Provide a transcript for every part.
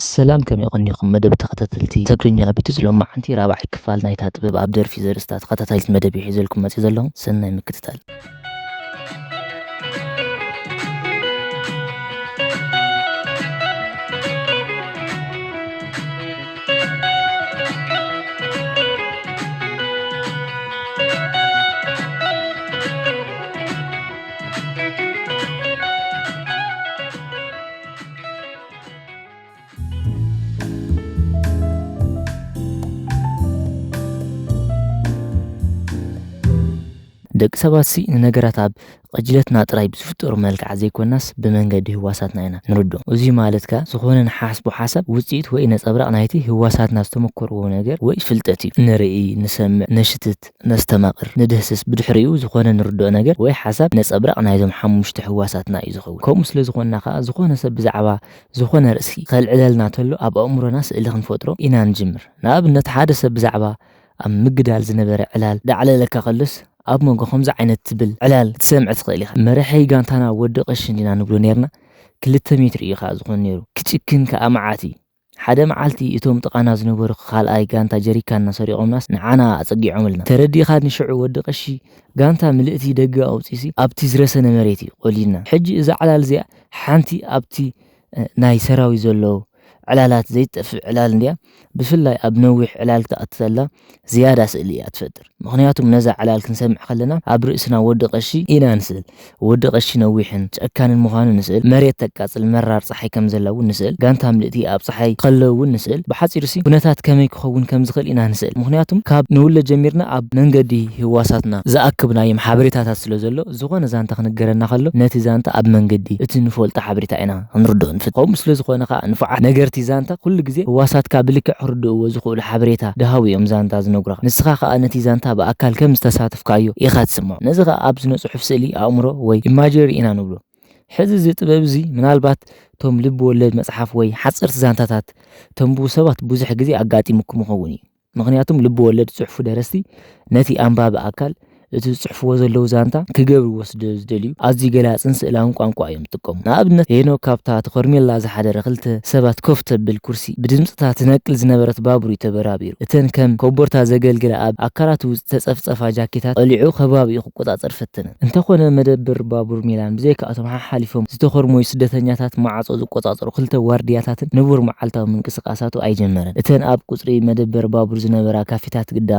ሰላም ከመይ ቀኒኹም መደብ ተኸታተልቲ ትግርኛ ቢትዝ ሎማዓንቲ ራብዓይ ክፋል ናይታ ጥበብ ኣብ ደርፊ ዘርእስታ ተኸታታሊት መደብ ሒዘልኩም መፅእ ዘለኹ ሰናይ ምክትታል። ደቂ ሰባት ንነገራት ኣብ ቅጅለትና ጥራይ ብዝፍጠሩ መልክዕ ዘይኮናስ ብመንገዲ ህዋሳትና ኢና ንርድኦ። እዚ ማለት ከ ዝኾነ ንሓስቦ ሓሳብ ውፅኢት ወይ ነፀብራቕ ናይቲ ህዋሳትና ዝተመከርዎ ነገር ወይ ፍልጠት እዩ። ንርኢ፣ ንሰምዕ፣ ነሽትት፣ ነስተማቕር፣ ንድህስስ ብድሕሪኡ ዝኾነ ንርድኦ ነገር ወይ ሓሳብ ነፀብራቕ ናይዞም ሓሙሽተ ህዋሳትና እዩ ዝኸውን። ከምኡ ስለ ዝኾንና ከዓ ዝኾነ ሰብ ብዛዕባ ዝኾነ ርእሲ ከልዕለልና ተሎ ኣብ ኣእምሮና ስእሊ ክንፈጥሮ ኢና ንጅምር። ንኣብነት ሓደ ሰብ ብዛዕባ ኣብ ምግዳል ዝነበረ ዕላል ዳዕለለካ ከሎስ ኣብ መንጎ ከምዚ ዓይነት ትብል ዕላል ትሰምዕ ትኽእል ኢኻ። መራሒ ጋንታና ወዲ ቀሺ ኢና ንብሎ ነርና 2 ሜትር እዩ ከዓ ዝኾነ ነይሩ። ክጭክን ከዓ መዓት እዩ። ሓደ መዓልቲ እቶም ጥቃና ዝነበሩ ካልኣይ ጋንታ ጀሪካና ሰሪቖምናስ ንዓና ኣፀጊዖምልና። ተረዲኻ ንሽዑ ወዲ ቀሺ ጋንታ ምልእቲ ደገ ኣውፂሲ ኣብቲ ዝረሰነ መሬት እዩ ቆሊልና። ሕጂ እዛ ዕላል እዚኣ ሓንቲ ኣብቲ ናይ ሰራዊት ዘለዎ ዕላላት ዘይጠፍእ ዕላል እንድያ ብፍላይ ኣብ ነዊሕ ዕላል ክትኣትተላ ዝያዳ ስእሊ እያ ትፈጥር። ምክንያቱም ነዛ ዕላል ክንሰምዕ ከለና ኣብ ርእስና ወዲ ቀሺ ኢና ንስእል። ወዲ ቀሺ ነዊሕን ጨካንን ምዃኑ ንስእል። መሬት ተቃፅል መራር ፀሓይ ከም ዘላ እውን ንስእል። ጋንታ ምልእቲ ኣብ ፀሓይ ከለው እውን ንስእል። ብሓፂር ሲ ኩነታት ከመይ ክኸውን ከም ዝኽእል ኢና ንስእል። ምክንያቱም ካብ ንውለድ ጀሚርና ኣብ መንገዲ ህዋሳትና ዝኣክብናዮም ሓበሬታታት ስለ ዘሎ ዝኾነ ዛንታ ክንገረና ከሎ ነቲ ዛንታ ኣብ መንገዲ እቲ ንፈልጦ ሓበሬታ ኢና ክንርድኦ ንፍል። ከምኡ ስለ ዝኾነ ከዓ ንፉዓት ነገርቲ ዛንታ ኩሉ ግዜ ህዋሳትካ ብልክዕ ክርድእዎ ዝኽእሉ ሓበሬታ ድሃው እዮም ዛንታ ዝነግሩኻ። ንስኻ ከዓ ነቲ ዛንታ ብኣካል ከም ዝተሳተፍካዮ ኢኻ ትስምዖ። ነዚ ከዓ ኣብ ስነ-ፅሑፍ ስእሊ ኣእምሮ ወይ ኢማጀሪ ኢና ንብሎ። ሕዚ እዚ ጥበብ እዚ ምናልባት ቶም ልቢ ወለድ መፅሓፍ ወይ ሓፀርቲ ዛንታታት ተንብቡ ሰባት ብዙሕ ግዜ ኣጋጢሙኩም ይኸውን እዩ። ምክንያቱም ልቢ ወለድ ዝፅሕፉ ደረስቲ ነቲ ኣንባቢ ኣካል እቲ ዝፅሕፍዎ ዘለው ዛንታ ክገብርዎ ዝደልዩ ኣዝዩ ገላፅን ስእላውን ቋንቋ እዮም ዝጥቀሙ። ንኣብነት ሄኖክ ካብታ ተኸርሜላ ዝሓደረ 2 ሰባት ኮፍ ተብል ኩርሲ ብድምፅታ ትነቅል ዝነበረት ባቡር ተበራቢሩ። እተን ከም ኮቦርታ ዘገልግላ ኣብ ኣካላቱ ዝተፀፍፀፋ ጃኬታት ቀሊዑ ከባቢኡ ክቆፃፀር ፈተነ። እንተኾነ መደበር ባቡር ሚላን ብዘይካኣቶም ሓሓሊፎም ዝተኸርሞዩ ስደተኛታት ማዕፆ ዝቆፃፀሩ 2 ዋርድያታትን ንቡር መዓልታዊ ምንቅስቃሳቱ ኣይጀመረን። እተን ኣብ ቁፅሪ መደበር ባቡር ዝነበራ ካፌታት ግዳ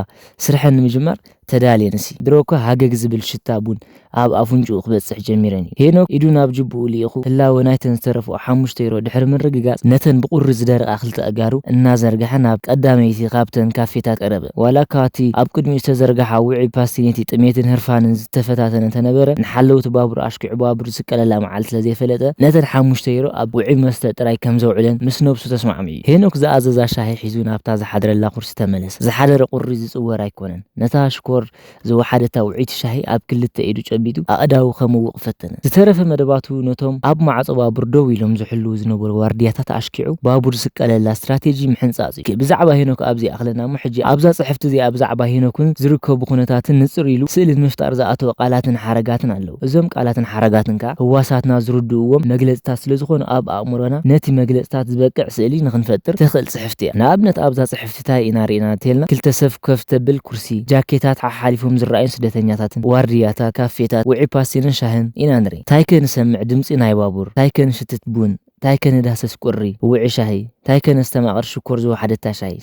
ስርሐን ንምጅማር ተዳልየንሲ ድሮኳ ሃገግ ዝብል ሽታ ቡን ኣብ ኣፍንጭኡ ክበፅሕ ጀሚረን እዩ። ሄኖክ ኢዱ ናብ ጅቡኡ ልኢኹ ህላወ ናይተን ዝተረፉ 5 ዩሮ ድሕሪ ምርግጋፅ ነተን ብቁሪ ዝደረቓ 2 ኣጋሩ እናዘርግሐ ናብ ቀዳመይቲ ካብተን ካፌታት ቀረበ። ዋላ ካቲ ኣብ ቅድሚኡ ዝተዘርግሓ ውዑይ ፓስቲኔቲ ጥሜትን ህርፋንን ዝተፈታተነ ተነበረ ንሓለውቲ ባቡር ኣሽኪዑ ባቡር ዝቀለላ መዓልቲ ስለዘይፈለጠ ነተን 5 ዩሮ ኣብ ውዑይ መስተ ጥራይ ከም ዘውዕለን ምስ ነብሱ ተስማዕሚዑ እዩ። ሄኖክ ዝኣዘዛ ሻሂ ሒዙ ናብታ ዝሓደረላ ኩርሲ ተመለሰ። ዝሓደረ ቁሪ ዝፅወር ኣይኮነን። ነታ ሽኮር ዝወሓደታ ውዒት ሻሂ ኣብ 2 ኢዱ ጨቢጡ ኣእዳው ከመውቕ ፈተነ። ዝተረፈ መደባቱ ነቶም ኣብ ማዕፆ ባቡር ደው ኢሎም ዝሕልው ዝነበሩ ዋርድያታት ኣሽኪዑ ባቡር ዝቀለላ ስትራቴጂ ምሕንፃፅ እዩ። ብዛዕባ ሄኖክ ኣብዚ ኣኽለና ሞ ሕጂ ኣብዛ ፅሕፍቲ እዚኣ ብዛዕባ ሄኖክን ዝርከቡ ኩነታትን ንፅር ኢሉ ስእሊ ንምፍጣር ዝኣተወ ቃላትን ሓረጋትን ኣለዉ። እዞም ቃላትን ሓረጋትን ከዓ ህዋሳትና ዝርድእዎም መግለፅታት ስለዝኾኑ ኣብ ኣእምሮና ነቲ መግለፅታት ዝበቅዕ ስእሊ ንክንፈጥር ትኽእል ፅሕፍቲ እያ። ንኣብነት ኣብዛ ፅሕፍቲ እንታይ ኢና ሪኢና እንተልና 2 ሰብ ኮፍ ተብል ኩርሲ ጃኬታት ሓሓሊፎም ዝረኣዩ ስደተኛታትን ዋርድያታት ካፌታት ውዑይ ፓስቲንን ሻህን ኢና ንርኢ። እንታይ ከንሰምዕ ድምፂ ናይ ባቡር፣ እንታይ ከንሽትት ቡን፣ እንታይ ከንዳሰስ ቁሪ ውዑይ ሻሂ፣ እንታይ ከነስተማቕር ሽኮር ዝወሓደታ ሻሂ።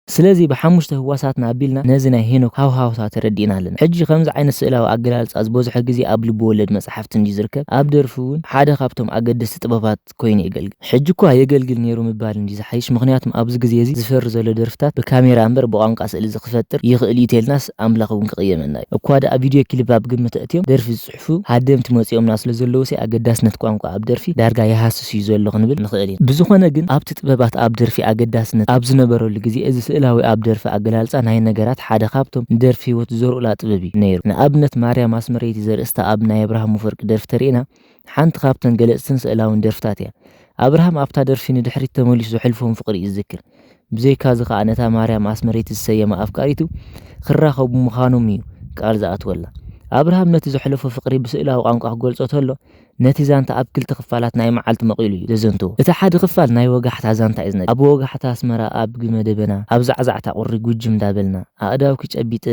ስለዚ ብሓሙሽተ ህዋሳትና ኣቢልና ነዚ ናይ ሄኖክ ሃውሃውታ ተረዲእና ኣለና። ሕጂ ከምዚ ዓይነት ስእላዊ ኣገላልፃ ዝበዝሖ ግዜ ኣብ ልቢ ወለድ መፅሓፍቲ እንጂ ዝርከብ ኣብ ደርፊ እውን ሓደ ካብቶም ኣገደስቲ ጥበባት ኮይኑ የገልግል። ሕጂ እኳ የገልግል ነይሩ ምባል እንጂ ዝሓይሽ። ምክንያቱም ኣብዚ ግዜ እዚ ዝፈሪ ዘሎ ደርፍታት ብካሜራ እምበር ብቋንቋ ስእሊ ዝክፈጥር ይኽእል እዩ ተልናስ ኣምላኽ እውን ክቅየመና እዩ እኳ ዳ ቪድዮ ክሊፕ ኣብ ግምት እትዮም ደርፊ ዝፅሕፉ ሃደምቲ መፂኦምና ስለ ዘለዉ ሲ ኣገዳስነት ቋንቋ ኣብ ደርፊ ዳርጋ ይሃስስ እዩ ዘሎ ክንብል ንኽእል ኢና። ብዝኾነ ግን ኣብቲ ጥበባት ኣብ ደርፊ ኣገዳስነት ኣብ ዝነበረሉ ግዜ እዚ ስእላዊ ኣብ ደርፊ ኣገላልፃ ናይ ነገራት ሓደ ካብቶም ንደርፊ ሂወት ዘርኡላ ጥበብ እዩ ነይሩ። ንኣብነት ማርያም ኣስመረይቲ ዘርእስታ ኣብ ናይ አብርሃም ወርቂ ደርፊ ተሪእና ሓንቲ ካብተን ገለፅትን ስእላውን ደርፍታት እያ። አብርሃም ኣብታ ደርፊ ንድሕሪት ተመሊሱ ዘሕልፎም ፍቅሪ ይዝክር። ብዘይካዚ ከዓ ነታ ማርያም ኣስመረይቲ ዝሰየማ ኣፍቃሪቱ ክራኸቡ ምዃኖም እዩ ቃል ዝኣትወላ። አብርሃም ነቲ ዘሕለፎ ፍቅሪ ብስእላዊ ቋንቋ ክገልጾ ተሎ نتي زانتا أب كل تخفالات ناي معلت مقيلي زنتو إتا خفال ناي وقحتا زانتا إذن أب وقحتا اسمرا أب قمدبنا أب زعزعتا قري قجم دابلنا أداو كيش أبيت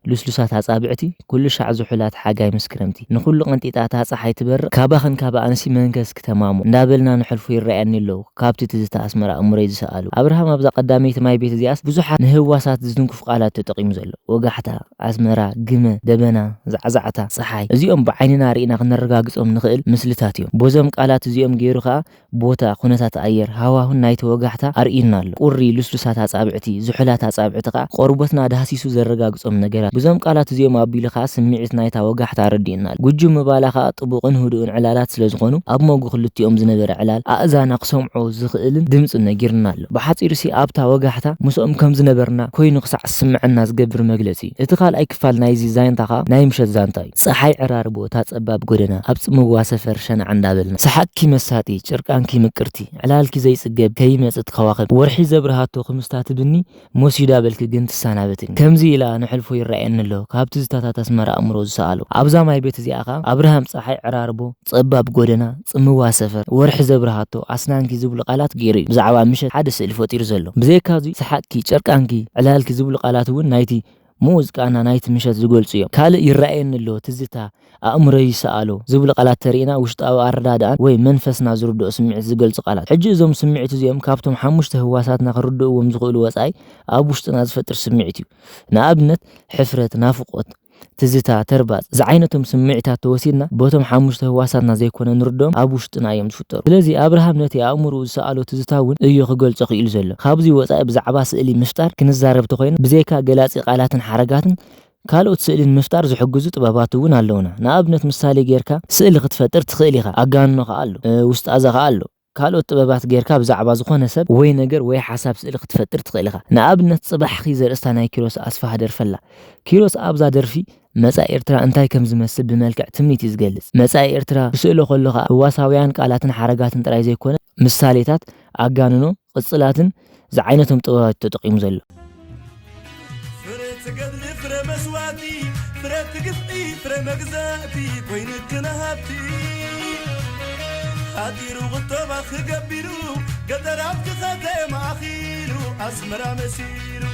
لسلسات هاسابعتي كل شعزو حلات حاجاي مسكرمتي نخلو قنطيتاتا صحي تبر كاباخن كابا أنسي منكسك تمامو دابلنا نحلفو يرأيني لو كابتي تزتا اسمرا أمري زسألو أبرهام أبزا قدامي تماي بيت زياس بزوحات نهواسات زدنكو فقالات تتقيم زلو وقحتا اسمرا قمة دبنا زعزعتا صحي زيوم بعيننا رئينا غنرقاقصهم نخيل مسلتاتيوم بوزم قالات زيوم جيروخا بوتا خونتات أير هواهن نايت وقحتا أرئينا له قري لسلسات هاسابعتي زحلات هاسابعتقا قربتنا دهاسيسو زرقاقصهم نقرات بوزم قالات زيوم أبيلخا سميعت نايتا وقحتا ردينا له قجو مبالخا طبوقن هدوءن علالات سلزغونو أب موقو خلتيوم زنبر علال أأزانا قسمعو زخئلن دمصن نقرنا له بحاط إرسي أبتا وقحتا مسؤم كم زنبرنا كوي نقصع السمع الناس قبر مجلسي اتقال أي كفال نايزي زاين تقا نايمشت زانتاي صحي عراربو تات أباب قدنا أبس مواسفر شن عندابلنا صحكي مساتي شركانكي مكرتي علالكي زي سقب كيمة تخواخب ورحي زبرهاتو خمستات بني موسي دابلك جنت السانابتين كمزي إلا نحلفو يرأين له كابتز تاتا تسمر أمروز سألو أبزا ماي بيت زي أخا أبراهام صحي عراربو أباب قدنا مواسفر ورحي زبرهاتو أسنانكي زبل قالات جيري بزعوا مشت حدث الفوتير زلو بزي كازي صحكي شركانكي علالكي زبل قالاتو نايتي موز كأنا نايت مشت زقول سيوم كال يرأين اللو تزتا أمري سألو زبل قالات ترينا وشت أو أردادان وي منفسنا زردو سمع زقول قالات حجي زوم سمعتو زيوم كابتم حمشت هواساتنا خردو ومزغولو وساي أبوشت ناز فتر سمعتو نابنت حفرة نافقوت تزتا ترباز زعينتهم سمعتها توسيدنا بوتم حمشت هواساتنا زي كنا نردوم أبوشتنا يوم تفتر لذي أبراهام نتي أمرو سألو تزتاون إيو خقول تقيل زلو خابزي وساي بزعبا سئلي مشتار كنزارب تخوين بزيكا قلاتي قالاتن حرقاتن كالوت سئل مفتار زحجزو طباباتون علونا نابنت مثالي غيركا سئل ክትፈጥር ትኽእል ኢኻ ኣጋንኖ ኸኣሉ ውሽጥ ኣዛ ኸኣሉ ካልኦት ጥበባት ጌርካ ብዛዕባ ዝኾነ ሰብ ወይ ነገር ወይ ሓሳብ ስእሊ ክትፈጥር ትኽእል ኢኻ ንኣብነት ጽባሕኺ ዘርእስታ ናይ ኪሮስ ኣስፋህ ደርፈላ ኪሮስ ኣብዛ ደርፊ መጻኢ ኤርትራ እንታይ ከም ዝመስል ብመልክዕ ትምኒት ይዝገልጽ መጻኢ ኤርትራ ብስእሎ ከለኻ ህዋሳውያን ቃላትን ሓረጋትን ጥራይ ዘይኮነ ምሳሌታት ኣጋንኖ ቅጽላትን ዝዓይነቶም ጥበባት ተጠቂሙ ዘሎ مسواتي فرت قفقي فر مجزاتي وينك نهبتي هاتيرو غطبا خقبيرو قدرات خدام أخيرو أسمرا مسيرو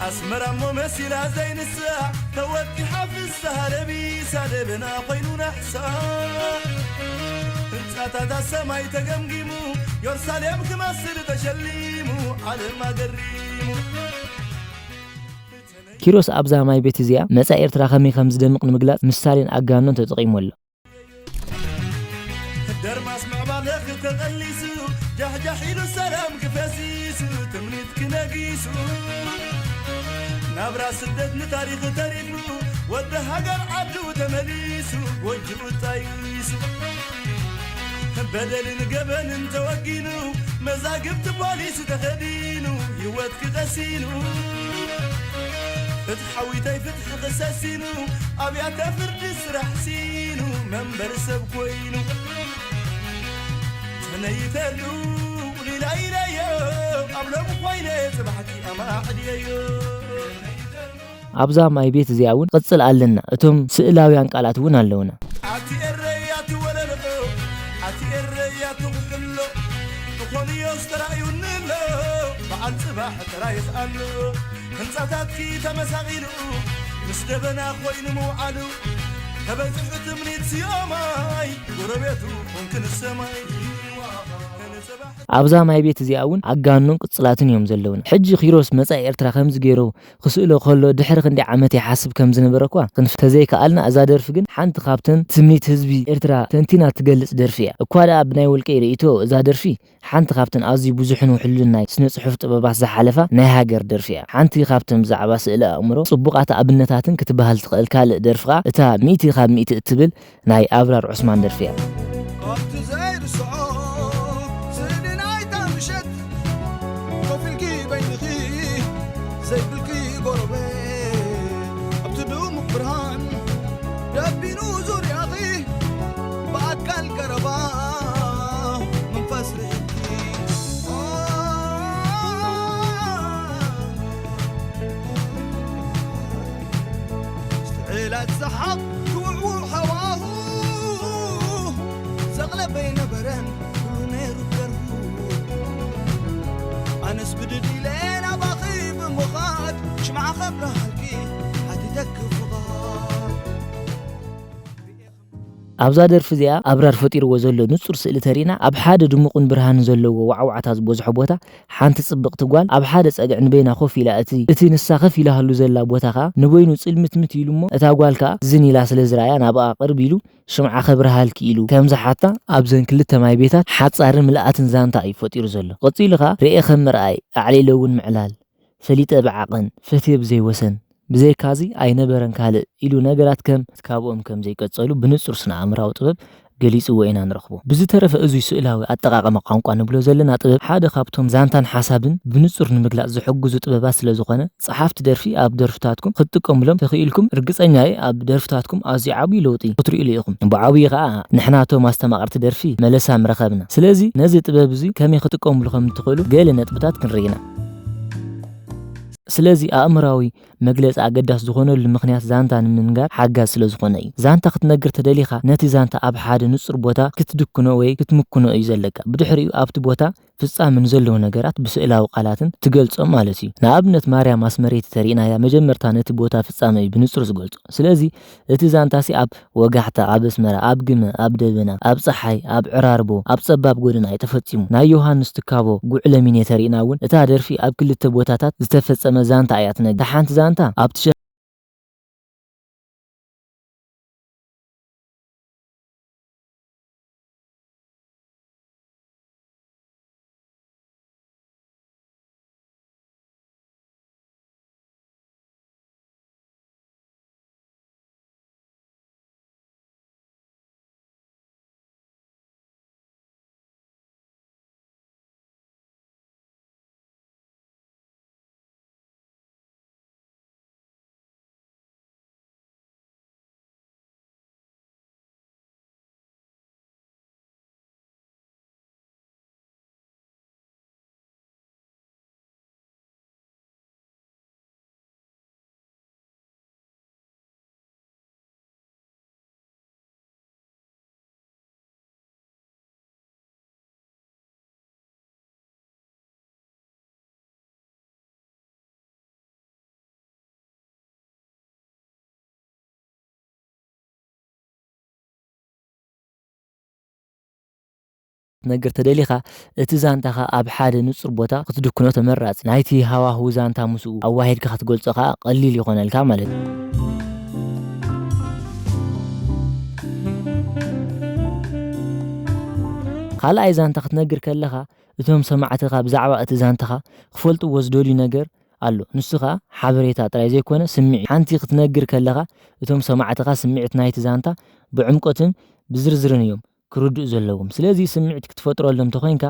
أسمرا مو مسيرا زين الساعة توتي حافظ سهر بيسا لبنا قينونا حسان انتاتا دا سماي تقمقيمو يرساليم كماسر تشليمو على ما قريمو كيروس أبزا ماي بيت زيا مسا إرترا خمي خمس دمق نمقلات مسالين أقانون تتقيم ولا درماس مع بالك تغليسو جحجحيلو سلام كفاسيسو تمنيت كناقيسو نابرا سدد تاريخ تاريخو ود هاجر عدو تمليسو وجهو تايسو بدل الجبل انت وقينو مزاقبت بوليس تخدينو يوتك غسينو فتحوي تاي فتح غساسينو أبيات فرد سرح سينو منبر سبكوينو تنيتلو ليلا إليو قبل مخوينة سبحتي أما عديو أبزا ماي بيت زياون قصل قالنا اتم سئلاويان قالاتون اللونا عتي الريات ولا لقو عتي الريات وقلو تخوني يسترعيون اللو بعد صباح ترايس قالو هنصاتاتكي تمساغيلو مستبنا خوين موعلو تبزحت منيت سياماي قربيتو ممكن السماي أبزا ماي بيت زياون عقانون قصلاتن يوم زلون حج خيروس مسا إرترا خمز جيرو خسئلو خلو دحر خندي عمتي حاسب كم زنبركوا كنف تزيك قالنا أزا درفقن حانت خابتن تمنيت هزبي إرترا تنتينا تقلص درفيا اكوالا أبناي والكيري إيتو أزا درفي حانت خابتن أزي بوزحنو حلونا سنة صحف طباباس زحالفا ناهاجر درفيا حانتي خابتن بزعبا سئلا أمرو صبقات أبنتاتن كتبهال تقل كال درفقا اتا ميتي خاب ميتي اتبل ناي أبرار عثمان درفيا سحق وحواه بين برن ونير كرو أنا سبدت لين أباخي بمخاط شمع خبره هلكي هتدك فغار ኣብዛ ደርፊ እዚኣ ኣብራር ፈጢርዎ ዘሎ ንጹር ስእሊ ተሪና ኣብ ሓደ ድሙቕን ብርሃን ዘለዎ ዋዕዋዕታ ዝበዝሖ ቦታ ሓንቲ ጽብቕቲ ጓል ኣብ ሓደ ጸግዕ ንበይና ኮፍ ኢላ እቲ ንሳ ከፍ ኢላሃሉ ዘላ ቦታ ኸ ንበይኑ ጽልምትምት ኢሉ እሞ እታ ጓል ከ ዝን ኢላ ስለ ዝረኣያ ናብኣ ቅርብ ኢሉ ሽምዓ ከብርሃልኪ ኢሉ ከምዛ ሓታ ኣብዘን ክልተ ማይ ቤታት ሓጻርን ምልኣትን ዛንታ እዩ ፈጢሩ ዘሎ። ቀፂሉ ኸ ርኤ ከም ምርኣይ ኣዕሌለ እውን ምዕላል ፈሊጠ ብዓቕን ፈትየ ብዘይወሰን ብዘይካዚ ኣይነበረን ካልእ ኢሉ ነገራት ከም ካብኦም ከም ዘይቀጸሉ ብንጹር ስነ ኣእምራዊ ጥበብ ገሊጽዎ ኢና ንረኽቦ። ብዝተረፈ እዙይ ስእላዊ ኣጠቓቕማ ቋንቋ ንብሎ ዘለና ጥበብ ሓደ ካብቶም ዛንታን ሓሳብን ብንጹር ንምግላጽ ዝሕግዙ ጥበባት ስለ ዝኾነ ጸሓፍቲ ደርፊ ኣብ ደርፍታትኩም ክትጥቀሙሎም ተኽኢልኩም ርግጸኛ እየ ኣብ ደርፍታትኩም ኣዝዩ ዓብዪ ለውጢ ክትርእሉ ኢኹም። ብዓብዪ ኸዓ ንሕናቶም ኣስተማቐርቲ ደርፊ መለሳ ምረኸብና። ስለዚ ነዚ ጥበብ እዙይ ከመይ ክትጥቀሙሉ ከም እትኽእሉ ገለ ነጥብታት ክንርኢና። ስለዚ ኣእምራዊ መግለጽ ኣገዳስ ዝኾነሉ ምኽንያት ዛንታ ንምንጋር ሓጋዝ ስለ ዝኾነ እዩ። ዛንታ ክትነግር ተደሊኻ ነቲ ዛንታ ኣብ ሓደ ንጹር ቦታ ክትድክኖ ወይ ክትምክኖ እዩ ዘለካ። ብድሕሪኡ ኣብቲ ቦታ ፍጻምን ዘለዎ ነገራት ብስእላዊ ቃላትን ትገልጾም ማለት እዩ። ንኣብነት ማርያም ኣስመሬት ተሪእናያ መጀመርታ ነቲ ቦታ ፍጻመ እዩ ብንጹር ዝገልጾ። ስለዚ እቲ ዛንታሲ ኣብ ወጋሕታ፣ ኣብ ኣስመራ፣ ኣብ ግመ፣ ኣብ ደበና፣ ኣብ ፀሓይ፣ ኣብ ዕራርቦ፣ ኣብ ጸባብ ጎደና እዩ ተፈጺሙ። ናይ ዮሃንስ ትካቦ ጉዕለሚኔ ተሪእና እውን እታ ደርፊ ኣብ ክልተ ቦታታት ዝተፈጸመ ዛንታ እያ ትነግር። እታ ሓንቲ ዛንታ ኣብቲ ነገር ተደሊኻ እቲ ዛንታኻ ኣብ ሓደ ንጹር ቦታ ክትድክኖ ተመራጽ። ናይቲ ሃዋህው ዛንታ ምስኡ ኣዋሂድካ ክትገልጾ ኸዓ ቀሊል ይኾነልካ ማለት እዩ። ካልኣይ ዛንታ ክትነግር ከለኻ እቶም ሰማዕትኻ ብዛዕባ እቲ ዛንታኻ ክፈልጥዎ ዝደልዩ ነገር ኣሎ። ንሱ ኸዓ ሓበሬታ ጥራይ ዘይኮነ ስምዒት። ሓንቲ ክትነግር ከለኻ እቶም ሰማዕትኻ ስምዒት ናይቲ ዛንታ ብዕምቆትን ብዝርዝርን እዮም ክርድኡ ዘለዎም። ስለዚ ስምዒት ክትፈጥረሎም ተኾይንካ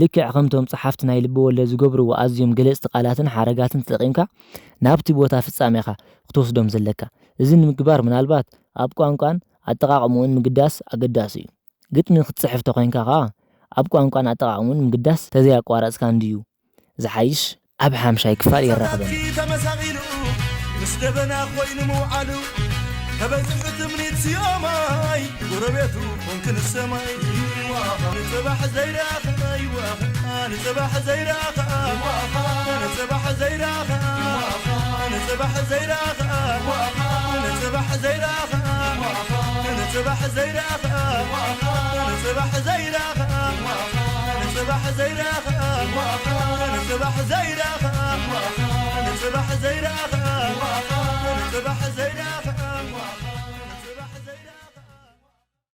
ልክዕ ከምቶም ጸሓፍቲ ናይ ልቢ ወለድ ዝገብርዎ ኣዝዮም ገለጽቲ ቃላትን ሓረጋትን ተጠቒምካ ናብቲ ቦታ ፍጻሜኻ ክትወስዶም ዘለካ። እዚ ንምግባር ምናልባት ኣብ ቋንቋን ኣጠቓቕሙን ምግዳስ ኣገዳሲ እዩ። ግጥሚ ክትጽሕፍ ተኾይንካ ኸዓ ኣብ ቋንቋን ኣጠቓቕሙን ምግዳስ ተዘያቋረጽካ እንድዩ ዝሓይሽ ኣብ ሓምሻይ ክፋል የራኽበና። ተመሳኺሉ ምስ ደበና ኾይኑ ምውዓሉ ከበዝሕ ትምኒት ስዮማይ ጎረቤቱ ኮንክን ሰማይ ንጽባሕ ዘይራኸ ንጽባሕ ዘይራኸ ንጽባሕ ዘይራኸ ንጽባሕ ዘይራኸ ንጽባሕ ዘይራኸ ንጽባሕ ዘይራኸ ንጽባሕ ዘይራኸ ንጽባሕ ዘይራኸ ንጽባሕ ዘይራኸ ንጽባሕ ዘይራኸ ንጽባሕ ዘይራኸ